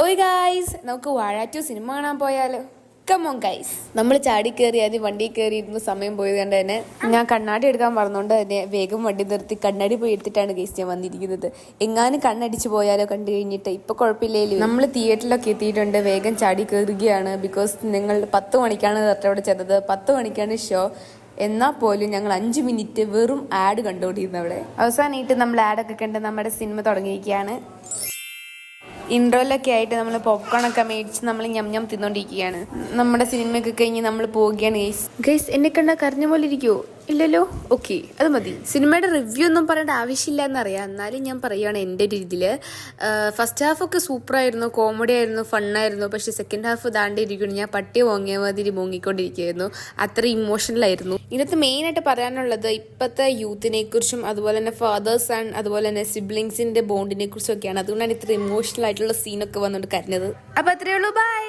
ഓയ് ഗായ്സ്, നമുക്ക് വാഴ 2 സിനിമ കാണാൻ പോയാലോ? Come on guys. നമ്മൾ ചാടി കയറി ആദ്യം വണ്ടി കയറിയിരുന്ന സമയം പോയത് കൊണ്ട് തന്നെ ഞാൻ കണ്ണാടി എടുക്കാൻ പറഞ്ഞുകൊണ്ട് തന്നെ വേഗം വണ്ടി നിർത്തി കണ്ണാടി പോയി എടുത്തിട്ടാണ് ഗൈസ് ഞാൻ വന്നിരിക്കുന്നത്. എങ്ങാനും കണ്ണടിച്ച് പോയാലോ കണ്ടു കഴിഞ്ഞിട്ട്. ഇപ്പൊ കുഴപ്പമില്ലല്ലോ, നമ്മൾ തിയേറ്ററിലൊക്കെ എത്തിയിട്ടുണ്ട്. വേഗം ചാടി കയറുകയാണ്. ബിക്കോസ് നിങ്ങൾ 10 മണിക്കാണ് അവിടെ ചെന്നത്, 10 മണിക്കാണ് ഷോ. എന്നാൽ പോലും ഞങ്ങൾ 5 മിനിറ്റ് വെറും ആഡ് കണ്ടുകൊണ്ടിരുന്നു. അവിടെ അവസാനമായിട്ട് നമ്മൾ ആഡൊക്കെ കണ്ട് നമ്മുടെ സിനിമ തുടങ്ങിയിരിക്കുകയാണ്. ഇൻട്രോയിലൊക്കെ ആയിട്ട് നമ്മൾ പോപ്കോണൊക്കെ മേടിച്ച് നമ്മൾ ഞം തിന്നോണ്ടിരിക്കുകയാണ്. നമ്മുടെ സിനിമയൊക്കെ കഴിഞ്ഞ് നമ്മൾ പോവുകയാണ്. ഗൈസ് എന്നെ കണ്ടാൽ കരഞ്ഞ പോലെ ഇരിക്കുവോ? ഇല്ലല്ലോ, ഓക്കെ, അത് മതി. സിനിമയുടെ റിവ്യൂ ഒന്നും പറയേണ്ട ആവശ്യമില്ല എന്നറിയാം, എന്നാലും ഞാൻ പറയുകയാണ് എൻ്റെ ഒരു ഇതിൽ. ഫസ്റ്റ് ഹാഫൊക്കെ സൂപ്പറായിരുന്നു, കോമഡി ആയിരുന്നു, ഫണ്ണായിരുന്നു. പക്ഷേ സെക്കൻഡ് ഹാഫ് ദാണ്ടിരിക്കുന്നു, ഞാൻ പട്ടി മോങ്ങിയ മാതിരി മോങ്ങിക്കൊണ്ടിരിക്കുകയായിരുന്നു. അത്ര ഇമോഷണലായിരുന്നു. ഇതിനകത്ത് മെയിനായിട്ട് പറയാനുള്ളത് ഇപ്പോഴത്തെ യൂത്തിനെ കുറിച്ചും അതുപോലെ തന്നെ ഫാദേഴ്സ് ആൻഡ് അതുപോലെ തന്നെ സിബ്ലിങ്സിൻ്റെ ബോണ്ടിനെ കുറിച്ചൊക്കെയാണ്. അതുകൊണ്ടാണ് ഇത്ര ഇമോഷണൽ ആയിട്ടുള്ള സീനൊക്കെ വന്നുകൊണ്ട് കരഞ്ഞത്. അപ്പോൾ അത്രയേ ഉള്ളൂ, ബൈ.